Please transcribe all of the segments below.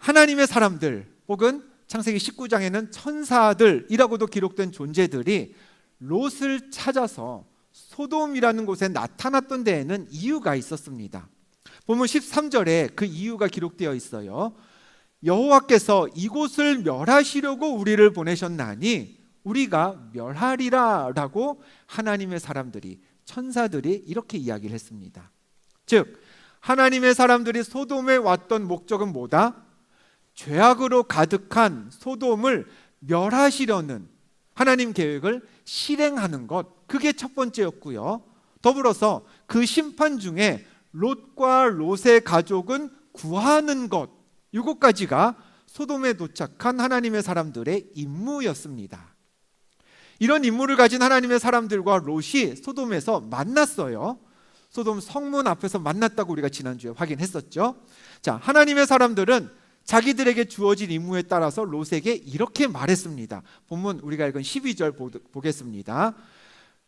하나님의 사람들 혹은 창세기 19장에는 천사들이라고도 기록된 존재들이 롯을 찾아서 소돔이라는 곳에 나타났던 데에는 이유가 있었습니다. 보면 13절에 그 이유가 기록되어 있어요. 여호와께서 이곳을 멸하시려고 우리를 보내셨나니 우리가 멸하리라 라고 하나님의 사람들이, 천사들이 이렇게 이야기를 했습니다. 즉 하나님의 사람들이 소돔에 왔던 목적은 뭐다? 죄악으로 가득한 소돔을 멸하시려는 하나님 계획을 실행하는 것, 그게 첫 번째였고요. 더불어서 그 심판 중에 롯과 롯의 가족은 구하는 것, 이것까지가 소돔에 도착한 하나님의 사람들의 임무였습니다. 이런 임무를 가진 하나님의 사람들과 롯이 소돔에서 만났어요. 소돔 성문 앞에서 만났다고 우리가 지난주에 확인했었죠. 자, 하나님의 사람들은 자기들에게 주어진 임무에 따라서 롯에게 이렇게 말했습니다. 본문 우리가 읽은 12절 보겠습니다.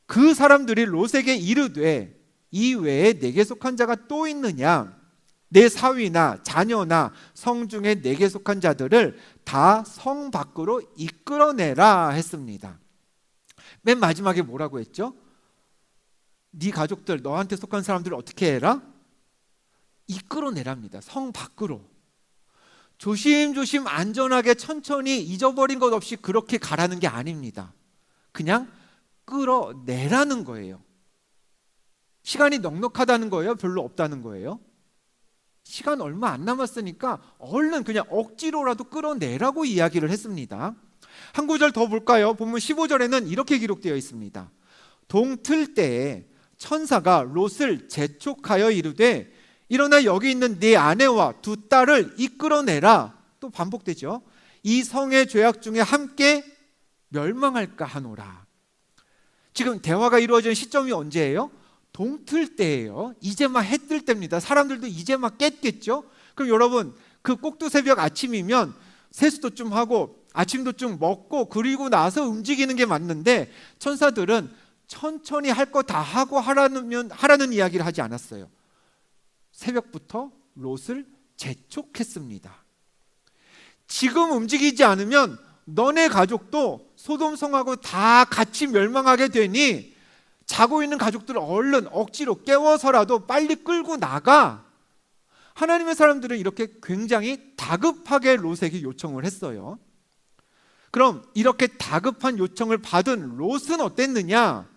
그 사람들이 롯에게 이르되 이 외에 내게 속한 자가 또 있느냐? 내 사위나 자녀나 성 중에 내게 속한 자들을 다 성 밖으로 이끌어내라 했습니다. 맨 마지막에 뭐라고 했죠? 네 가족들, 너한테 속한 사람들을 어떻게 해라? 이끌어내랍니다. 성 밖으로. 조심조심 안전하게 천천히 잊어버린 것 없이 그렇게 가라는 게 아닙니다. 그냥 끌어내라는 거예요. 시간이 넉넉하다는 거예요? 별로 없다는 거예요? 시간 얼마 안 남았으니까 얼른 그냥 억지로라도 끌어내라고 이야기를 했습니다. 한 구절 더 볼까요? 본문 15절에는 이렇게 기록되어 있습니다. 동틀 때에 천사가 롯을 재촉하여 이르되 일어나 여기 있는 네 아내와 두 딸을 이끌어내라. 또 반복되죠. 이 성의 죄악 중에 함께 멸망할까 하노라. 지금 대화가 이루어진 시점이 언제예요? 동틀 때예요. 이제 막 해 뜰 때입니다. 사람들도 이제 막 깼겠죠. 그럼 여러분, 그 꼭두새벽 아침이면 세수도 좀 하고 아침도 좀 먹고 그리고 나서 움직이는 게 맞는데 천사들은 천천히 할 거 다 하고 하라는 이야기를 하지 않았어요. 새벽부터 롯을 재촉했습니다. 지금 움직이지 않으면 너네 가족도 소돔 성하고 다 같이 멸망하게 되니 자고 있는 가족들을 얼른 억지로 깨워서라도 빨리 끌고 나가. 하나님의 사람들은 이렇게 굉장히 다급하게 롯에게 요청을 했어요. 그럼 이렇게 다급한 요청을 받은 롯은 어땠느냐?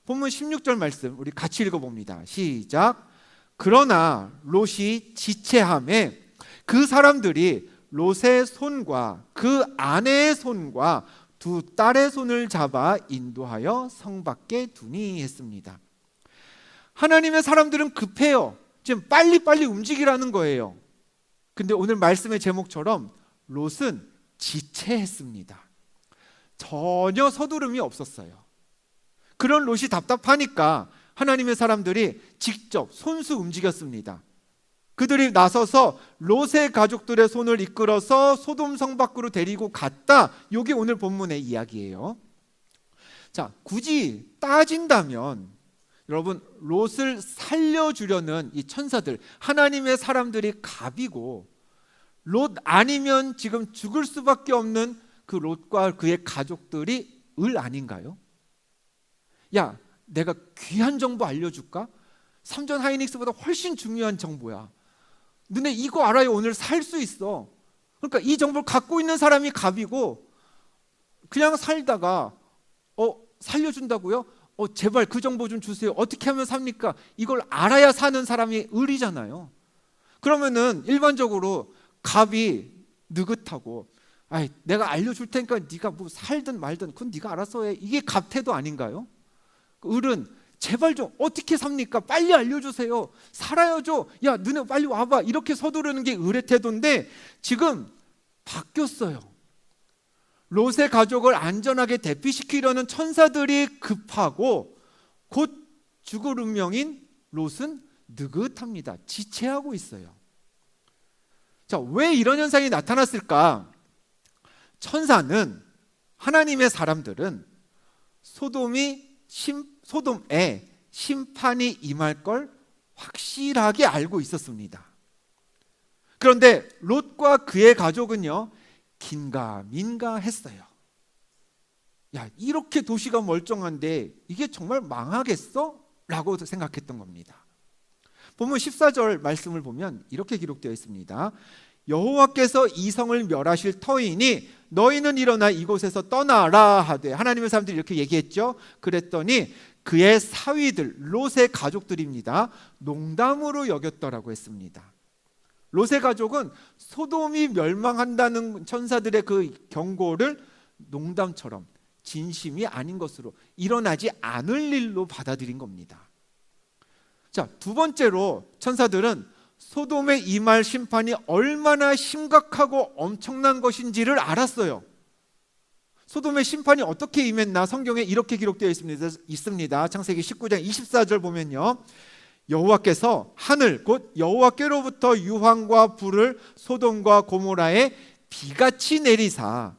본문 16절 말씀 우리 같이 읽어봅니다. 시작. 그러나 롯이 지체함에 그 사람들이 롯의 손과 그 아내의 손과 두 딸의 손을 잡아 인도하여 성 밖에 두니 했습니다. 하나님의 사람들은 급해요. 지금 빨리빨리 움직이라는 거예요. 근데 오늘 말씀의 제목처럼 롯은 지체했습니다. 전혀 서두름이 없었어요. 그런 롯이 답답하니까 하나님의 사람들이 직접 손수 움직였습니다. 그들이 나서서 롯의 가족들의 손을 이끌어서 소돔 성 밖으로 데리고 갔다. 이게 오늘 본문의 이야기예요. 자, 굳이 따진다면 여러분, 롯을 살려주려는 이 천사들, 하나님의 사람들이 갑이고 롯 아니면 지금 죽을 수밖에 없는 그 롯과 그의 가족들이 을 아닌가요? 야, 내가 귀한 정보 알려줄까? 삼전 하이닉스보다 훨씬 중요한 정보야. 너네 이거 알아야 오늘 살 수 있어. 그러니까 이 정보를 갖고 있는 사람이 갑이고 그냥 살다가 살려준다고요? 제발 그 정보 좀 주세요. 어떻게 하면 삽니까? 이걸 알아야 사는 사람이 을이잖아요. 그러면은 일반적으로 갑이 느긋하고 내가 알려줄 테니까 네가 뭐 살든 말든 그건 네가 알아서 해. 이게 갑 태도 아닌가요? 을은 제발 좀 어떻게 삽니까? 빨리 알려주세요. 살아야죠. 야, 너네 빨리 와봐. 이렇게 서두르는 게 을의 태도인데 지금 바뀌었어요. 롯의 가족을 안전하게 대피시키려는 천사들이 급하고 곧 죽을 운명인 롯은 느긋합니다. 지체하고 있어요. 자, 왜 이런 현상이 나타났을까? 천사는, 하나님의 사람들은 소돔에 심판이 임할 걸 확실하게 알고 있었습니다. 그런데 롯과 그의 가족은요, 긴가민가 했어요. 야, 이렇게 도시가 멀쩡한데 이게 정말 망하겠어? 라고 생각했던 겁니다. 본문 14절 말씀을 보면 이렇게 기록되어 있습니다. 여호와께서 이 성을 멸하실 터이니 너희는 일어나 이곳에서 떠나라 하되, 하나님의 사람들이 이렇게 얘기했죠. 그랬더니 그의 사위들, 롯의 가족들입니다, 농담으로 여겼더라고 했습니다. 롯의 가족은 소돔이 멸망한다는 천사들의 그 경고를 농담처럼, 진심이 아닌 것으로, 일어나지 않을 일로 받아들인 겁니다. 자, 두 번째로 천사들은 소돔에 임할 심판이 얼마나 심각하고 엄청난 것인지를 알았어요. 소돔의 심판이 어떻게 임했나 성경에 이렇게 기록되어 있습니다. 창세기 19장 24절 보면요, 여호와께서 하늘 곧 여호와께로부터 유황과 불을 소돔과 고모라에 비같이 내리사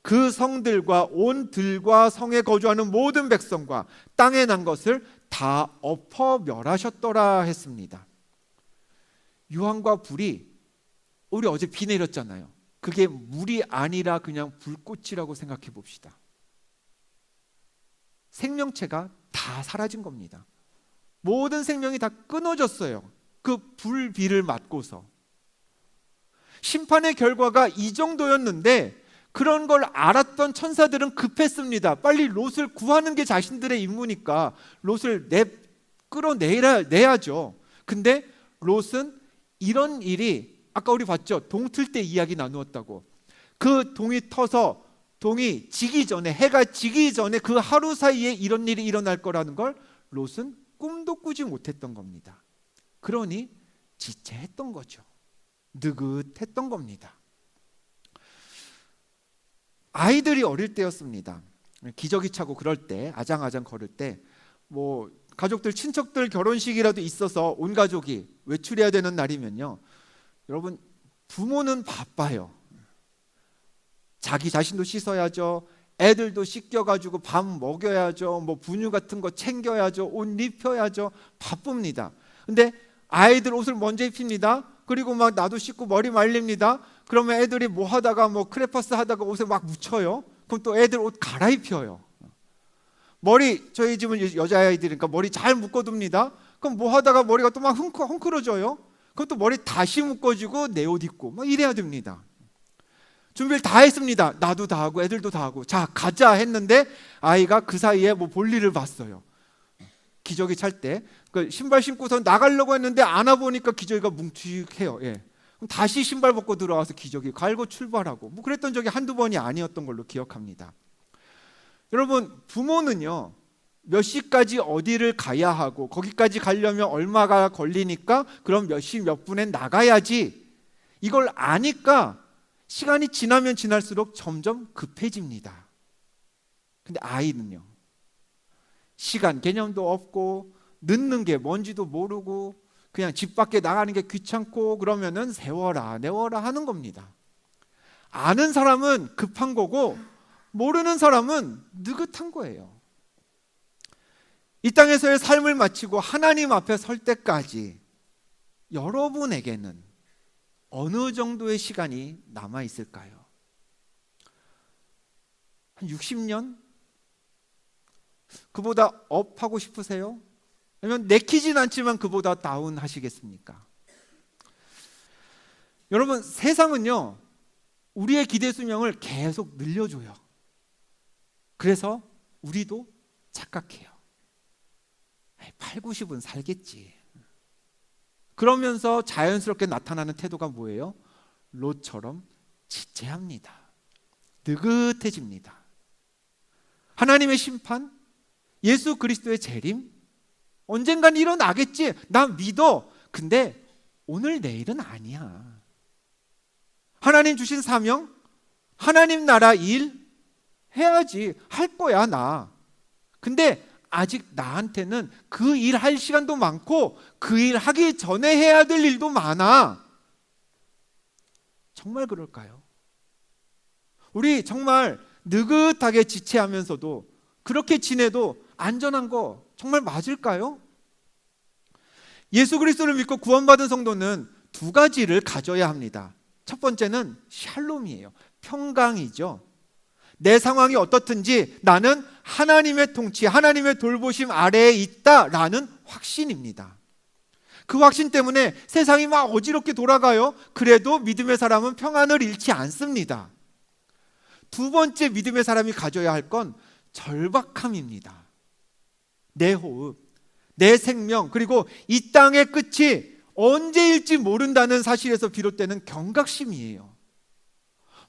그 성들과 온 들과 성에 거주하는 모든 백성과 땅에 난 것을 다 엎어 멸하셨더라 했습니다. 유황과 불이, 우리 어제 비 내렸잖아요. 그게 물이 아니라 그냥 불꽃이라고 생각해 봅시다. 생명체가 다 사라진 겁니다. 모든 생명이 다 끊어졌어요. 그 불비를 맞고서. 심판의 결과가 이 정도였는데 그런 걸 알았던 천사들은 급했습니다. 빨리 롯을 구하는 게 자신들의 임무니까 롯을 끌어내야죠. 근데 롯은 이런 일이, 아까 우리 봤죠? 동 틀 때 이야기 나누었다고. 그 동이 터서 동이 지기 전에, 해가 지기 전에 그 하루 사이에 이런 일이 일어날 거라는 걸 롯은 꿈도 꾸지 못했던 겁니다. 그러니 지체했던 거죠. 느긋했던 겁니다. 아이들이 어릴 때였습니다. 기저귀 차고 그럴 때, 아장아장 걸을 때, 뭐 가족들, 친척들 결혼식이라도 있어서 온 가족이 외출해야 되는 날이면요, 여러분, 부모는 바빠요. 자기 자신도 씻어야죠. 애들도 씻겨가지고 밥 먹여야죠. 뭐 분유 같은 거 챙겨야죠. 옷 입혀야죠. 바쁩니다. 근데 아이들 옷을 먼저 입힙니다. 그리고 막 나도 씻고 머리 말립니다. 그러면 애들이 뭐 하다가 뭐 크레파스 하다가 옷에 막 묻혀요. 그럼 또 애들 옷 갈아입혀요. 머리, 저희 집은 여자아이들이니까 머리 잘 묶어둡니다. 그럼 뭐 하다가 머리가 또 막 헝클어져요. 그럼 또 머리 다시 묶어주고 내 옷 입고 막 이래야 됩니다. 준비를 다 했습니다. 나도 다 하고 애들도 다 하고, 자 가자 했는데 아이가 그 사이에 뭐 볼일을 봤어요. 기저귀 찰 때 그 신발 신고서 나가려고 했는데 안아 보니까 기저귀가 뭉툭해요. 예. 그럼 다시 신발 벗고 들어와서 기저귀 갈고 출발하고, 뭐 그랬던 적이 한두 번이 아니었던 걸로 기억합니다. 여러분, 부모는요, 몇 시까지 어디를 가야 하고 거기까지 가려면 얼마가 걸리니까 그럼 몇 시 몇 분에 나가야지, 이걸 아니까 시간이 지나면 지날수록 점점 급해집니다. 근데 아이는요, 시간 개념도 없고 늦는 게 뭔지도 모르고 그냥 집 밖에 나가는 게 귀찮고 그러면은 세워라 내워라 하는 겁니다. 아는 사람은 급한 거고 모르는 사람은 느긋한 거예요. 이 땅에서의 삶을 마치고 하나님 앞에 설 때까지 여러분에게는 어느 정도의 시간이 남아 있을까요? 한 60년? 그보다 업 하고 싶으세요? 아니면 내키진 않지만 그보다 다운 하시겠습니까? 여러분, 세상은요, 우리의 기대 수명을 계속 늘려줘요. 그래서 우리도 착각해요. 8, 90은 살겠지. 그러면서 자연스럽게 나타나는 태도가 뭐예요? 롯처럼 지체합니다. 느긋해집니다. 하나님의 심판, 예수 그리스도의 재림, 언젠간 일어나겠지. 나 믿어. 근데 오늘 내일은 아니야. 하나님 주신 사명, 하나님 나라 일 해야지. 할 거야 나. 근데 아직 나한테는 그 일 할 시간도 많고 그 일 하기 전에 해야 될 일도 많아. 정말 그럴까요? 우리 정말 느긋하게 지체하면서도 그렇게 지내도 안전한 거 정말 맞을까요? 예수 그리스도를 믿고 구원받은 성도는 두 가지를 가져야 합니다. 첫 번째는 샬롬이에요. 평강이죠. 내 상황이 어떻든지 나는 하나님의 통치, 하나님의 돌보심 아래에 있다라는 확신입니다. 그 확신 때문에 세상이 막 어지럽게 돌아가요. 그래도 믿음의 사람은 평안을 잃지 않습니다. 두 번째 믿음의 사람이 가져야 할 건 절박함입니다. 내 호흡, 내 생명, 그리고 이 땅의 끝이 언제일지 모른다는 사실에서 비롯되는 경각심이에요.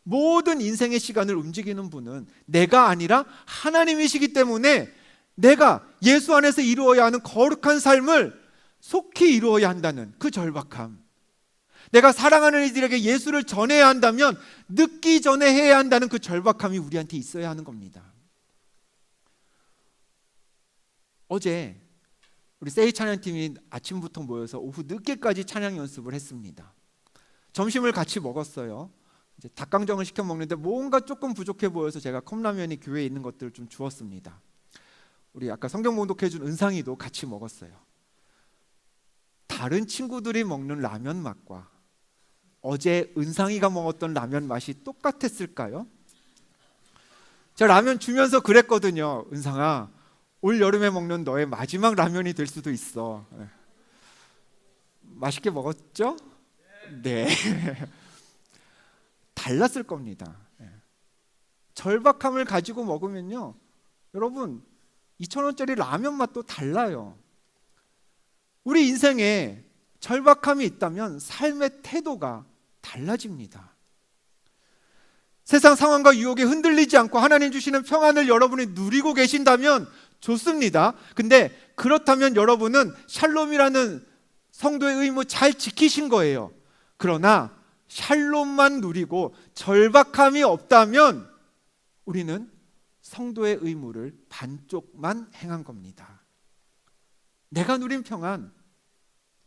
모든 인생의 시간을 움직이는 분은 내가 아니라 하나님이시기 때문에 내가 예수 안에서 이루어야 하는 거룩한 삶을 속히 이루어야 한다는 그 절박함, 내가 사랑하는 이들에게 예수를 전해야 한다면 늦기 전에 해야 한다는 그 절박함이 우리한테 있어야 하는 겁니다. 어제 우리 세이 찬양팀이 아침부터 모여서 오후 늦게까지 찬양 연습을 했습니다. 점심을 같이 먹었어요. 이제 닭강정을 시켜 먹는데 뭔가 조금 부족해 보여서 제가 컵라면이 교회에 있는 것들을 좀 주었습니다. 우리 아까 성경 봉독해 준 은상이도 같이 먹었어요. 다른 친구들이 먹는 라면 맛과 어제 은상이가 먹었던 라면 맛이 똑같았을까요? 제가 라면 주면서 그랬거든요. 은상아, 올 여름에 먹는 너의 마지막 라면이 될 수도 있어. 맛있게 먹었죠? 네. 달랐을 겁니다. 절박함을 가지고 먹으면요, 여러분 2,000원짜리 라면 맛도 달라요. 우리 인생에 절박함이 있다면 삶의 태도가 달라집니다. 세상 상황과 유혹에 흔들리지 않고 하나님 주시는 평안을 여러분이 누리고 계신다면 좋습니다. 근데 그렇다면 여러분은 샬롬이라는 성도의 의무 잘 지키신 거예요. 그러나 샬롬만 누리고 절박함이 없다면 우리는 성도의 의무를 반쪽만 행한 겁니다. 내가 누린 평안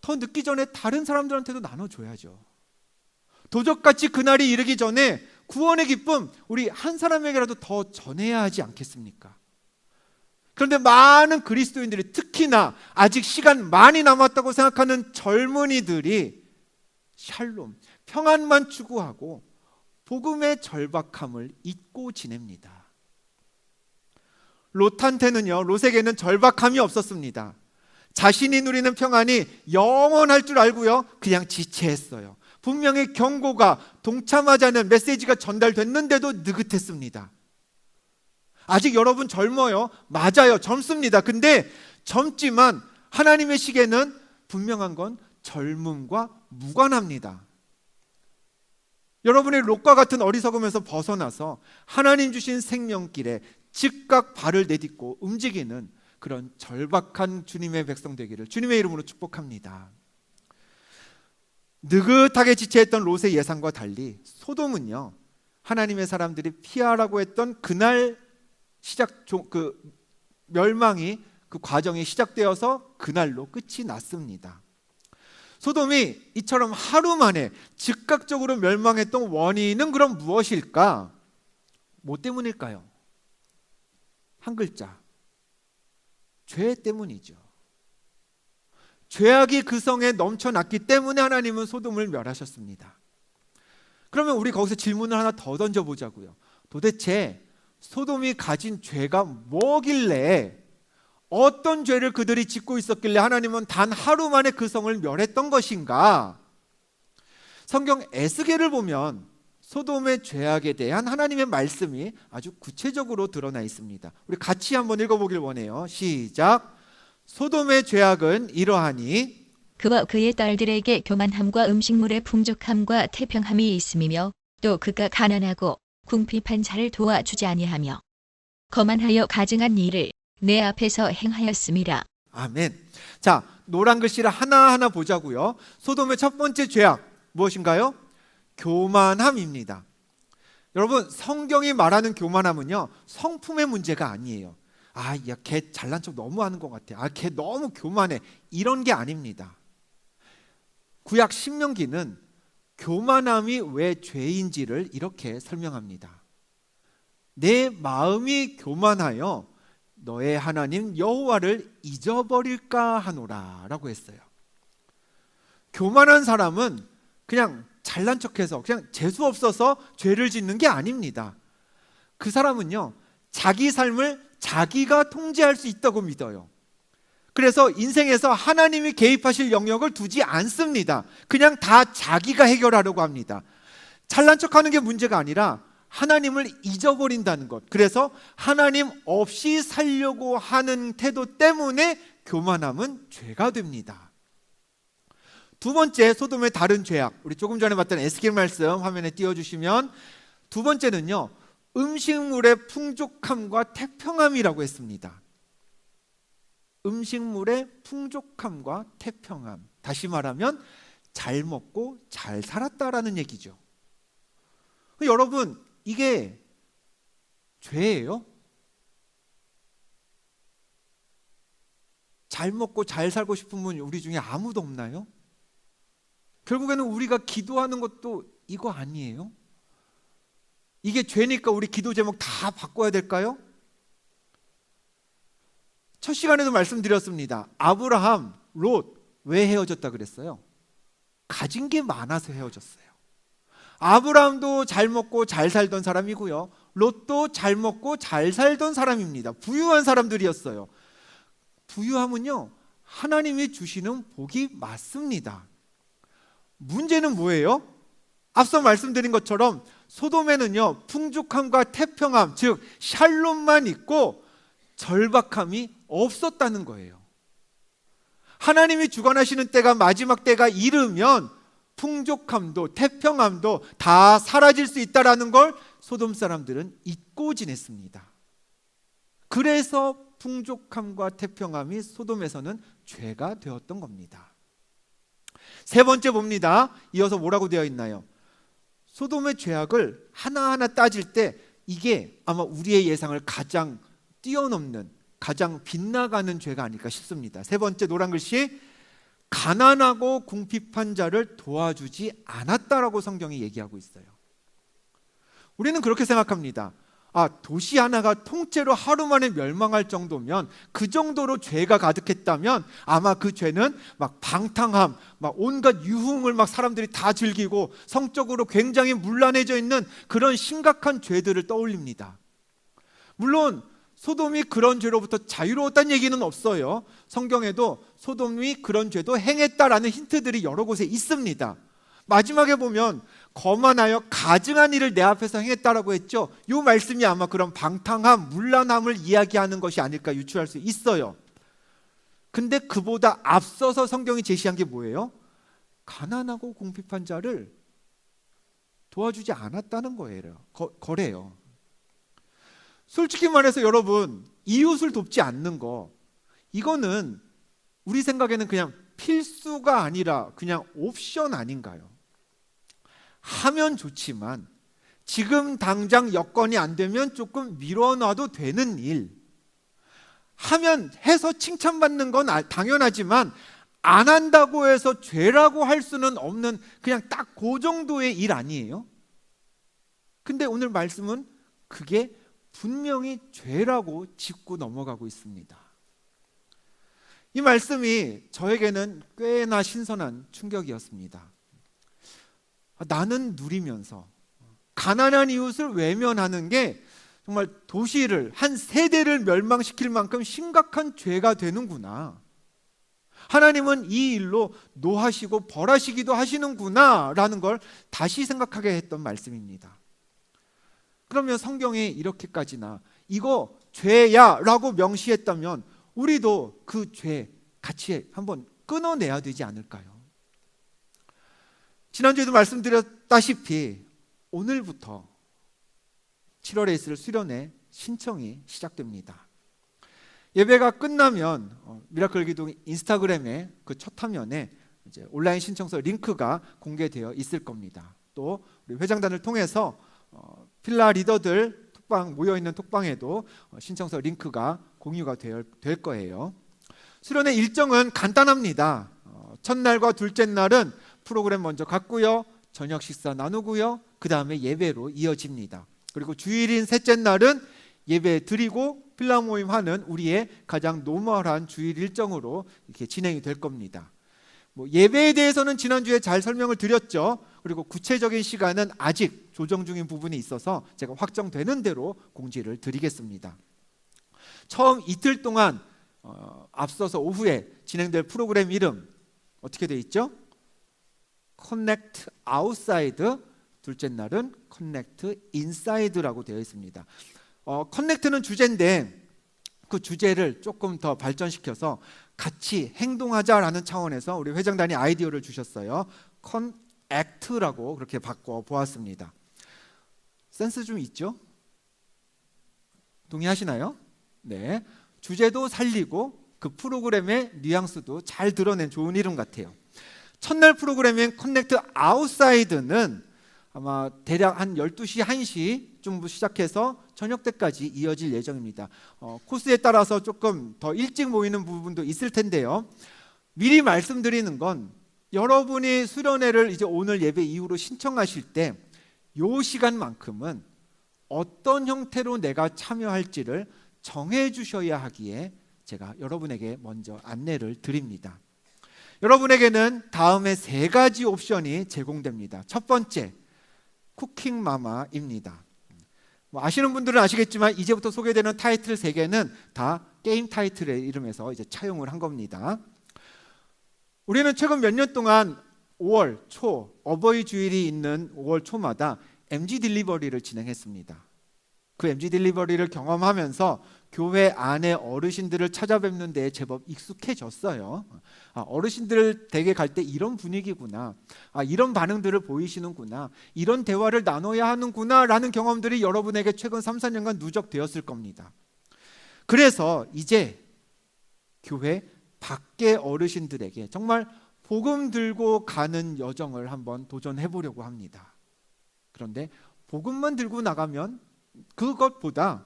더 늦기 전에 다른 사람들한테도 나눠줘야죠. 도적같이 그날이 이르기 전에 구원의 기쁨 우리 한 사람에게라도 더 전해야 하지 않겠습니까? 그런데 많은 그리스도인들이, 특히나 아직 시간 많이 남았다고 생각하는 젊은이들이 샬롬, 평안만 추구하고 복음의 절박함을 잊고 지냅니다. 롯한테는요, 롯에게는 절박함이 없었습니다. 자신이 누리는 평안이 영원할 줄 알고요, 그냥 지체했어요. 분명히 경고가, 동참하자는 메시지가 전달됐는데도 느긋했습니다. 아직 여러분 젊어요. 맞아요. 젊습니다. 근데 젊지만 하나님의 시계는 분명한 건 젊음과 무관합니다. 여러분의 롯과 같은 어리석음에서 벗어나서 하나님 주신 생명길에 즉각 발을 내딛고 움직이는 그런 절박한 주님의 백성 되기를 주님의 이름으로 축복합니다. 느긋하게 지체했던 롯의 예상과 달리 소돔은요, 하나님의 사람들이 피하라고 했던 그날 멸망이, 그 과정이 시작되어서 그날로 끝이 났습니다. 소돔이 이처럼 하루 만에 즉각적으로 멸망했던 원인은 그럼 무엇일까? 뭐 때문일까요? 한 글자, 죄 때문이죠. 죄악이 그 성에 넘쳐났기 때문에 하나님은 소돔을 멸하셨습니다. 그러면 우리 거기서 질문을 하나 더 던져보자고요. 도대체 소돔이 가진 죄가 뭐길래, 어떤 죄를 그들이 짓고 있었길래 하나님은 단 하루 만에 그 성을 멸했던 것인가? 성경 에스겔을 보면 소돔의 죄악에 대한 하나님의 말씀이 아주 구체적으로 드러나 있습니다. 우리 같이 한번 읽어보길 원해요. 시작. 소돔의 죄악은 이러하니 그와 그의 딸들에게 교만함과 음식물의 풍족함과 태평함이 있음이며 또 그가 가난하고 궁핍한 자를 도와주지 아니하며 거만하여 가증한 일을 내 앞에서 행하였음이라. 아멘. 자, 노란 글씨를 하나하나 보자고요. 소돔의 첫 번째 죄악 무엇인가요? 교만함입니다. 여러분, 성경이 말하는 교만함은요, 성품의 문제가 아니에요. 아, 야, 걔 잘난 척 너무 하는 것 같아. 아, 걔 너무 교만해. 이런 게 아닙니다. 구약 신명기는 교만함이 왜 죄인지를 이렇게 설명합니다. 내 마음이 교만하여 너의 하나님 여호와를 잊어버릴까 하노라 라고 했어요. 교만한 사람은 그냥 잘난 척해서 그냥 재수 없어서 죄를 짓는 게 아닙니다. 그 사람은요, 자기 삶을 자기가 통제할 수 있다고 믿어요. 그래서 인생에서 하나님이 개입하실 영역을 두지 않습니다. 그냥 다 자기가 해결하려고 합니다. 잘난 척하는 게 문제가 아니라 하나님을 잊어버린다는 것. 그래서 하나님 없이 살려고 하는 태도 때문에 교만함은 죄가 됩니다. 두 번째, 소돔의 다른 죄악. 우리 조금 전에 봤던 에스겔 말씀 화면에 띄워주시면, 두 번째는요, 음식물의 풍족함과 태평함이라고 했습니다. 음식물의 풍족함과 태평함. 다시 말하면 잘 먹고 잘 살았다라는 얘기죠. 여러분, 이게 죄예요? 잘 먹고 잘 살고 싶은 분 우리 중에 아무도 없나요? 결국에는 우리가 기도하는 것도 이거 아니에요? 이게 죄니까 우리 기도 제목 다 바꿔야 될까요? 첫 시간에도 말씀드렸습니다. 아브라함, 롯 왜 헤어졌다 그랬어요? 가진 게 많아서 헤어졌어요. 아브라함도 잘 먹고 잘 살던 사람이고요, 롯도 잘 먹고 잘 살던 사람입니다. 부유한 사람들이었어요. 부유함은요, 하나님이 주시는 복이 맞습니다. 문제는 뭐예요? 앞서 말씀드린 것처럼 소돔에는요, 풍족함과 태평함, 즉 샬롬만 있고 절박함이 없었다는 거예요. 하나님이 주관하시는 때가, 마지막 때가 이르면 풍족함도 태평함도 다 사라질 수 있다는 걸 소돔 사람들은 잊고 지냈습니다. 그래서 풍족함과 태평함이 소돔에서는 죄가 되었던 겁니다. 세 번째 봅니다. 이어서 뭐라고 되어 있나요? 소돔의 죄악을 하나하나 따질 때 이게 아마 우리의 예상을 가장 뛰어넘는, 가장 빗나가는 죄가 아닐까 싶습니다. 세 번째 노란 글씨, 가난하고 궁핍한 자를 도와주지 않았다라고 성경이 얘기하고 있어요. 우리는 그렇게 생각합니다. 도시 하나가 통째로 하루 만에 멸망할 정도면, 그 정도로 죄가 가득했다면 아마 그 죄는 막 방탕함, 막 온갖 유흥을 막 사람들이 다 즐기고 성적으로 굉장히 문란해져 있는 그런 심각한 죄들을 떠올립니다. 물론 소돔이 그런 죄로부터 자유로웠다는 얘기는 없어요. 성경에도 소돔이 그런 죄도 행했다라는 힌트들이 여러 곳에 있습니다. 마지막에 보면 거만하여 가증한 일을 내 앞에서 행했다라고 했죠. 이 말씀이 아마 그런 방탕함, 문란함을 이야기하는 것이 아닐까 유추할 수 있어요. 근데 그보다 앞서서 성경이 제시한 게 뭐예요? 가난하고 궁핍한 자를 도와주지 않았다는 거래요. 솔직히 말해서 여러분, 이웃을 돕지 않는 거, 이거는 우리 생각에는 그냥 필수가 아니라 그냥 옵션 아닌가요? 하면 좋지만 지금 당장 여건이 안 되면 조금 미뤄놔도 되는 일, 하면 해서 칭찬받는 건 당연하지만 안 한다고 해서 죄라고 할 수는 없는 그냥 딱 그 정도의 일 아니에요? 근데 오늘 말씀은 그게 분명히 죄라고 짚고 넘어가고 있습니다. 이 말씀이 저에게는 꽤나 신선한 충격이었습니다. 나는 누리면서 가난한 이웃을 외면하는 게 정말 도시를, 한 세대를 멸망시킬 만큼 심각한 죄가 되는구나. 하나님은 이 일로 노하시고 벌하시기도 하시는구나 라는 걸 다시 생각하게 했던 말씀입니다. 그러면 성경에 이렇게까지나 이거 죄야 라고 명시했다면 우리도 그 죄 같이 한번 끊어내야 되지 않을까요? 지난주에도 말씀드렸다시피 오늘부터 7월에 있을 수련회 신청이 시작됩니다. 예배가 끝나면 미라클 기도 인스타그램에 그 첫 화면에 이제 온라인 신청서 링크가 공개되어 있을 겁니다. 또 우리 회장단을 통해서 필라 리더들 톡방, 모여있는 톡방에도 신청서 링크가 공유가 될 거예요. 수련회 일정은 간단합니다. 첫날과 둘째 날은 프로그램 먼저 갖고요, 저녁 식사 나누고요, 그 다음에 예배로 이어집니다. 그리고 주일인 셋째 날은 예배 드리고 필라 모임 하는 우리의 가장 노멀한 주일 일정으로 이렇게 진행이 될 겁니다. 예배에 대해서는 지난주에 잘 설명을 드렸죠. 그리고 구체적인 시간은 아직 조정 중인 부분이 있어서 제가 확정되는 대로 공지를 드리겠습니다. 처음 이틀 동안 앞서서 오후에 진행될 프로그램 이름 어떻게 돼 있죠? Connect Outside, 둘째 날은 Connect Inside라고 되어 있습니다. Connect는 주제인데 그 주제를 조금 더 발전시켜서 같이 행동하자라는 차원에서 우리 회장단이 아이디어를 주셨어요. Connect라고 그렇게 바꿔 보았습니다. 센스 좀 있죠? 동의하시나요? 네. 주제도 살리고 그 프로그램의 뉘앙스도 잘 드러낸 좋은 이름 같아요. 첫날 프로그램인 Connect Outside는 아마 대략 한 12시, 1시쯤 시작해서 저녁 때까지 이어질 예정입니다. 코스에 따라서 조금 더 일찍 모이는 부분도 있을 텐데요. 미리 말씀드리는 건 여러분이 수련회를 이제 오늘 예배 이후로 신청하실 때 이 시간만큼은 어떤 형태로 내가 참여할지를 정해 주셔야 하기에 제가 여러분에게 먼저 안내를 드립니다. 여러분에게는 다음에 3가지 옵션이 제공됩니다. 첫 번째, 쿠킹마마입니다. 아시는 분들은 아시겠지만 이제부터 소개되는 타이틀 3개는 다 게임 타이틀의 이름에서 이제 차용을 한 겁니다. 우리는 최근 몇 년 동안 5월 초 어버이 주일이 있는 5월 초마다 MG 딜리버리를 진행했습니다. 그 MG 딜리버리를 경험하면서 교회 안에 어르신들을 찾아뵙는 데에 제법 익숙해졌어요. 어르신들 댁에 갈 때 이런 분위기구나, 이런 반응들을 보이시는구나, 이런 대화를 나눠야 하는구나 라는 경험들이 여러분에게 최근 3, 4년간 누적되었을 겁니다. 그래서 이제 교회 밖의 어르신들에게 정말 복음 들고 가는 여정을 한번 도전해 보려고 합니다. 그런데 복음만 들고 나가면 그것보다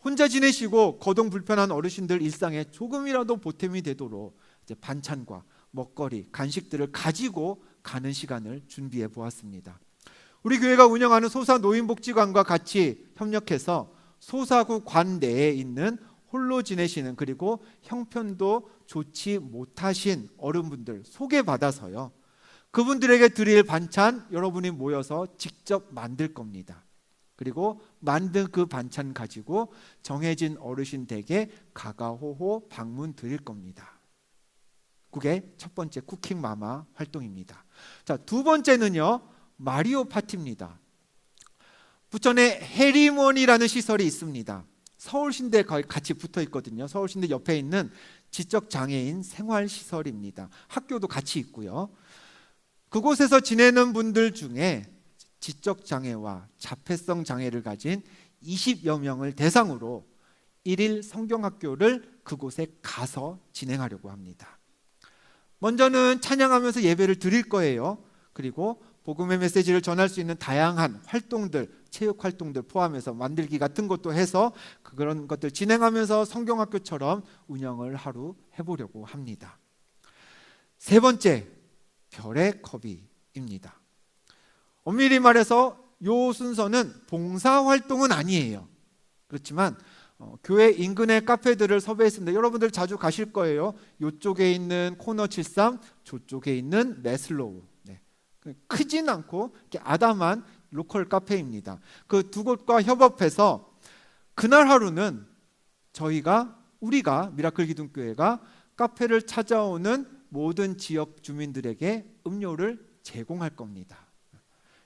혼자 지내시고 거동 불편한 어르신들 일상에 조금이라도 보탬이 되도록 이제 반찬과 먹거리, 간식들을 가지고 가는 시간을 준비해 보았습니다. 우리 교회가 운영하는 소사노인복지관과 같이 협력해서 소사구 관 내에 있는 홀로 지내시는 그리고 형편도 좋지 못하신 어른분들 소개받아서요. 그분들에게 드릴 반찬 여러분이 모여서 직접 만들 겁니다. 그리고 만든 그 반찬 가지고 정해진 어르신 댁에 가가호호 방문 드릴 겁니다. 그게 첫 번째 쿠킹마마 활동입니다. 자, 두 번째는요, 마리오 파티입니다. 부천에 해리몬이라는 시설이 있습니다. 서울신대 같이 붙어 있거든요. 서울신대 옆에 있는 지적장애인 생활시설입니다. 학교도 같이 있고요. 그곳에서 지내는 분들 중에 지적장애와 자폐성 장애를 가진 20여 명을 대상으로 1일 성경학교를 그곳에 가서 진행하려고 합니다. 먼저는 찬양하면서 예배를 드릴 거예요. 그리고 복음의 메시지를 전할 수 있는 다양한 활동들, 체육 활동들 포함해서 만들기 같은 것도 해서 그런 것들 진행하면서 성경학교처럼 운영을 하루 해보려고 합니다. 세 번째, 별의 컵이입니다. 엄밀히 말해서 이 순서는 봉사활동은 아니에요. 그렇지만 교회 인근의 카페들을 섭외했습니다. 여러분들 자주 가실 거예요. 이쪽에 있는 코너 73, 저쪽에 있는 메슬로우. 네. 크진 않고 아담한 로컬 카페입니다. 그 두 곳과 협업해서 그날 하루는 우리가 미라클 기둥교회가 카페를 찾아오는 모든 지역 주민들에게 음료를 제공할 겁니다.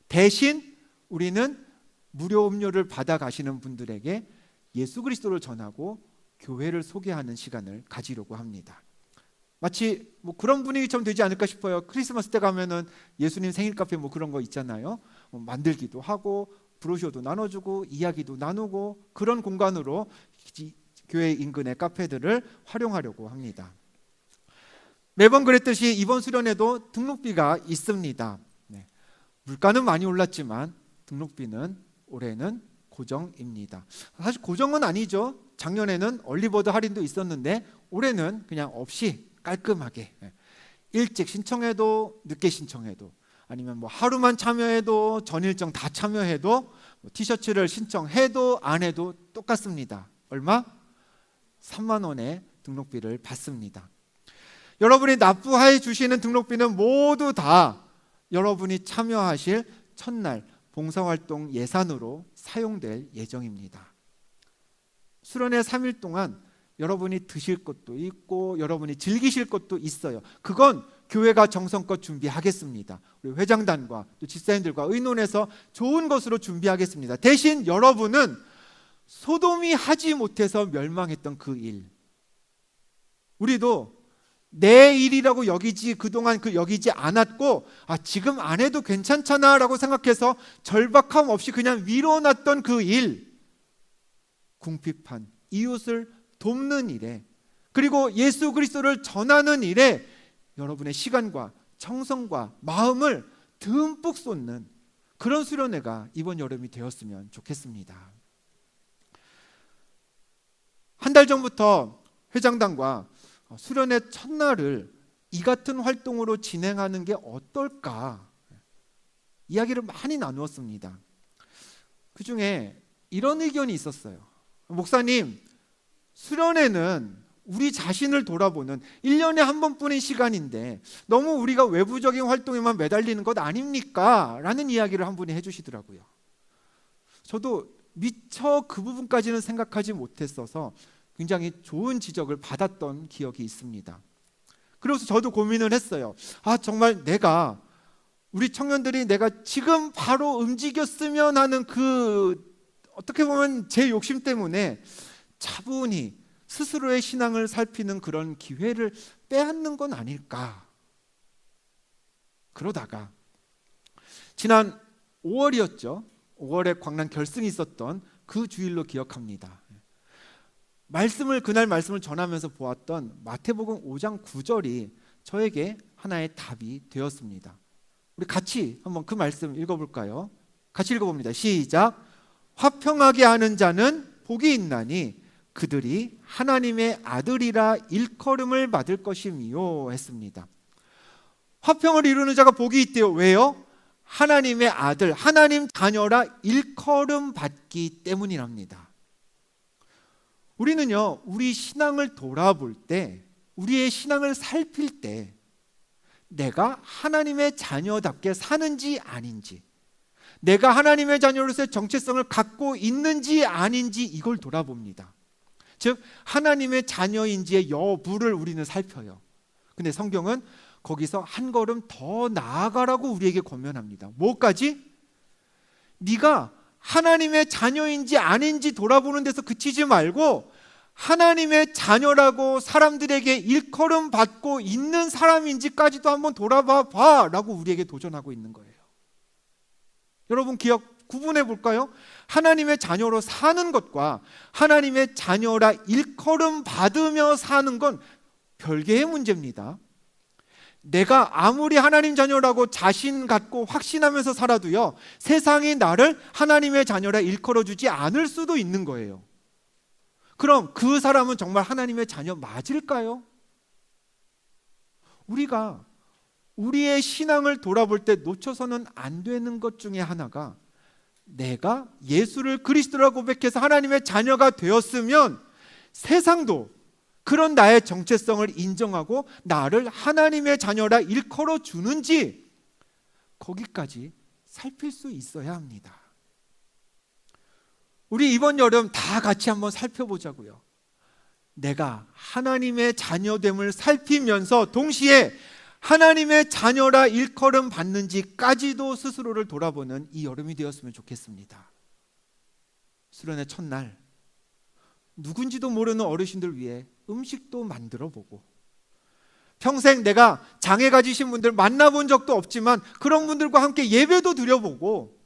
대신 우리는 무료 음료를 받아 가시는 분들에게 예수 그리스도를 전하고 교회를 소개하는 시간을 가지려고 합니다. 마치 그런 분위기처럼 되지 않을까 싶어요. 크리스마스 때 가면은 예수님 생일 카페 그런 거 있잖아요. 만들기도 하고 브로셔도 나눠주고 이야기도 나누고 그런 공간으로 교회 인근의 카페들을 활용하려고 합니다. 매번 그랬듯이 이번 수련회도 등록비가 있습니다. 네. 물가는 많이 올랐지만 등록비는 올해는 고정입니다. 사실 고정은 아니죠. 작년에는 얼리버드 할인도 있었는데 올해는 그냥 없이 깔끔하게 일찍 신청해도 늦게 신청해도 아니면 하루만 참여해도 전 일정 다 참여해도 티셔츠를 신청해도 안 해도 똑같습니다. 얼마? 3만 원의 등록비를 받습니다. 여러분이 납부해 주시는 등록비는 모두 다 여러분이 참여하실 첫날 봉사활동 예산으로 사용될 예정입니다. 수련회 3일 동안 여러분이 드실 것도 있고 여러분이 즐기실 것도 있어요. 그건 교회가 정성껏 준비하겠습니다. 우리 회장단과 또 집사님들과 의논해서 좋은 것으로 준비하겠습니다. 대신 여러분은 소돔이 하지 못해서 멸망했던 그 일, 우리도 내 일이라고 여기지 그동안 여기지 않았고 지금 안 해도 괜찮잖아 라고 생각해서 절박함 없이 그냥 미뤄놨던 그 일, 궁핍한 이웃을 돕는 일에, 그리고 예수 그리스도를 전하는 일에 여러분의 시간과 정성과 마음을 듬뿍 쏟는 그런 수련회가 이번 여름이 되었으면 좋겠습니다. 한 달 전부터 회장단과 수련회 첫날을 이 같은 활동으로 진행하는 게 어떨까 이야기를 많이 나누었습니다. 그 중에 이런 의견이 있었어요. 목사님, 수련회는 우리 자신을 돌아보는 1년에 한 번뿐인 시간인데 너무 우리가 외부적인 활동에만 매달리는 것 아닙니까? 라는 이야기를 한 분이 해주시더라고요. 저도 미처 그 부분까지는 생각하지 못했어서 굉장히 좋은 지적을 받았던 기억이 있습니다. 그래서 저도 고민을 했어요. 정말 우리 청년들이 내가 지금 바로 움직였으면 하는 어떻게 보면 제 욕심 때문에 차분히 스스로의 신앙을 살피는 그런 기회를 빼앗는 건 아닐까. 그러다가 지난 5월이었죠. 5월에 광란 결승이 있었던 그 주일로 기억합니다. 그날 말씀을 전하면서 보았던 마태복음 5장 9절이 저에게 하나의 답이 되었습니다. 우리 같이 한번 그 말씀 읽어볼까요? 같이 읽어봅니다. 시작. 화평하게 하는 자는 복이 있나니 그들이 하나님의 아들이라 일컬음을 받을 것이미요 했습니다. 화평을 이루는 자가 복이 있대요. 왜요? 하나님의 아들, 하나님 자녀라 일컬음 받기 때문이랍니다. 우리는요, 우리 신앙을 돌아볼 때, 우리의 신앙을 살필 때 내가 하나님의 자녀답게 사는지 아닌지, 내가 하나님의 자녀로서의 정체성을 갖고 있는지 아닌지 이걸 돌아봅니다. 즉 하나님의 자녀인지의 여부를 우리는 살펴요. 근데 성경은 거기서 한 걸음 더 나아가라고 우리에게 권면합니다. 뭐까지? 네가 하나님의 자녀인지 아닌지 돌아보는 데서 그치지 말고 하나님의 자녀라고 사람들에게 일컬음 받고 있는 사람인지까지도 한번 돌아봐 라고 우리에게 도전하고 있는 거예요. 여러분 구분해 볼까요? 하나님의 자녀로 사는 것과 하나님의 자녀라 일컬음 받으며 사는 건 별개의 문제입니다. 내가 아무리 하나님 자녀라고 자신 갖고 확신하면서 살아도요, 세상이 나를 하나님의 자녀라 일컬어 주지 않을 수도 있는 거예요. 그럼 그 사람은 정말 하나님의 자녀 맞을까요? 우리가 우리의 신앙을 돌아볼 때 놓쳐서는 안 되는 것 중에 하나가, 내가 예수를 그리스도라고 고백해서 하나님의 자녀가 되었으면 세상도 그런 나의 정체성을 인정하고 나를 하나님의 자녀라 일컬어 주는지 거기까지 살필 수 있어야 합니다. 우리 이번 여름 다 같이 한번 살펴보자고요. 내가 하나님의 자녀됨을 살피면서 동시에 하나님의 자녀라 일컬음 받는지까지도 스스로를 돌아보는 이 여름이 되었으면 좋겠습니다. 수련의 첫날, 누군지도 모르는 어르신들 위해 음식도 만들어 보고, 평생 내가 장애 가지신 분들 만나본 적도 없지만 그런 분들과 함께 예배도 드려보고,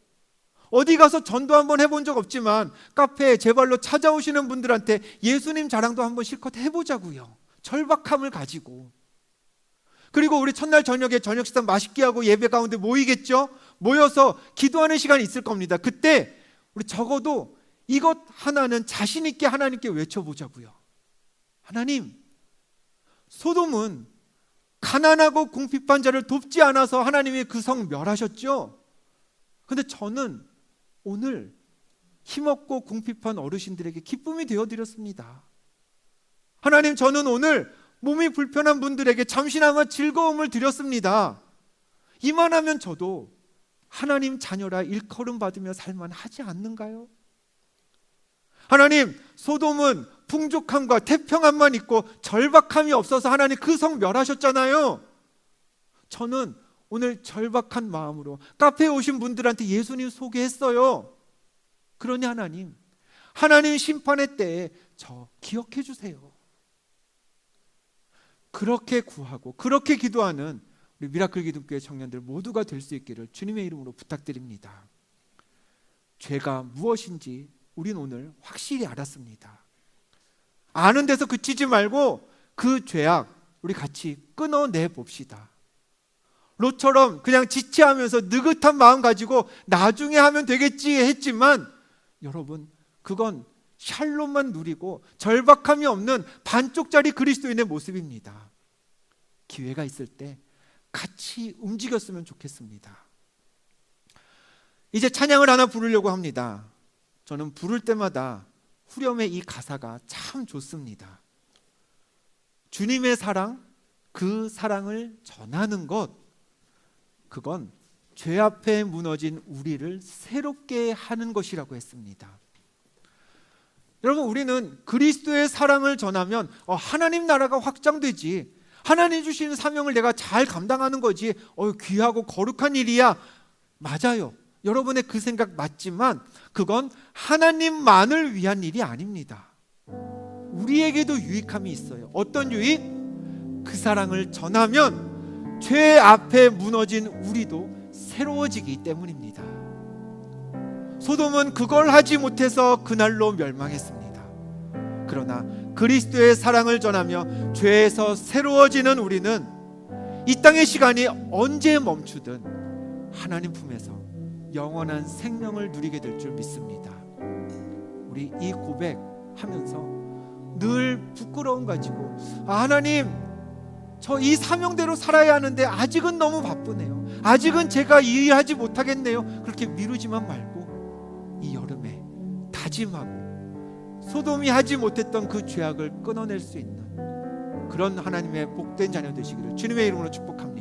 어디 가서 전도 한번 해본 적 없지만 카페에 제 발로 찾아오시는 분들한테 예수님 자랑도 한번 실컷 해보자고요. 절박함을 가지고. 그리고 우리 첫날 저녁에 저녁 식사 맛있게 하고 예배 가운데 모이겠죠? 모여서 기도하는 시간이 있을 겁니다. 그때 우리 적어도 이것 하나는 자신 있게 하나님께 외쳐보자고요. 하나님, 소돔은 가난하고 궁핍한 자를 돕지 않아서 하나님이 그 성 멸하셨죠? 근데 저는 오늘 힘없고 궁핍한 어르신들에게 기쁨이 되어드렸습니다. 하나님, 저는 오늘 몸이 불편한 분들에게 잠시나마 즐거움을 드렸습니다. 이만하면 저도 하나님 자녀라 일컬음 받으며 살만하지 않는가요? 하나님, 소돔은 풍족함과 태평함만 있고 절박함이 없어서 하나님 그 성 멸하셨잖아요. 저는 오늘 절박한 마음으로 카페에 오신 분들한테 예수님 소개했어요. 그러니 하나님 심판의 때에 저 기억해 주세요. 그렇게 구하고 그렇게 기도하는 우리 미라클 기독교회 청년들 모두가 될 수 있기를 주님의 이름으로 부탁드립니다. 죄가 무엇인지 우린 오늘 확실히 알았습니다. 아는 데서 그치지 말고 그 죄악 우리 같이 끊어내 봅시다. 롯처럼 그냥 지체하면서 느긋한 마음 가지고 나중에 하면 되겠지 했지만 여러분, 그건 샬롬만 누리고 절박함이 없는 반쪽짜리 그리스도인의 모습입니다. 기회가 있을 때 같이 움직였으면 좋겠습니다. 이제 찬양을 하나 부르려고 합니다. 저는 부를 때마다 후렴의 이 가사가 참 좋습니다. 주님의 사랑, 그 사랑을 전하는 것, 그건 죄 앞에 무너진 우리를 새롭게 하는 것이라고 했습니다. 여러분, 우리는 그리스도의 사랑을 전하면 하나님 나라가 확장되지, 하나님 주시는 사명을 내가 잘 감당하는 거지, 귀하고 거룩한 일이야. 맞아요. 여러분의 그 생각 맞지만 그건 하나님만을 위한 일이 아닙니다. 우리에게도 유익함이 있어요. 어떤 유익? 그 사랑을 전하면 죄 앞에 무너진 우리도 새로워지기 때문입니다. 소돔은 그걸 하지 못해서 그날로 멸망했습니다. 그러나 그리스도의 사랑을 전하며 죄에서 새로워지는 우리는 이 땅의 시간이 언제 멈추든 하나님 품에서 영원한 생명을 누리게 될 줄 믿습니다. 우리 이 고백하면서 늘 부끄러움 가지고 하나님, 저 이 사명대로 살아야 하는데 아직은 너무 바쁘네요. 아직은 제가 이 일 하지 못하겠네요. 그렇게 미루지만 말고 이 여름에 다짐하고 소돔이 하지 못했던 그 죄악을 끊어낼 수 있는 그런 하나님의 복된 자녀 되시기를 주님의 이름으로 축복합니다.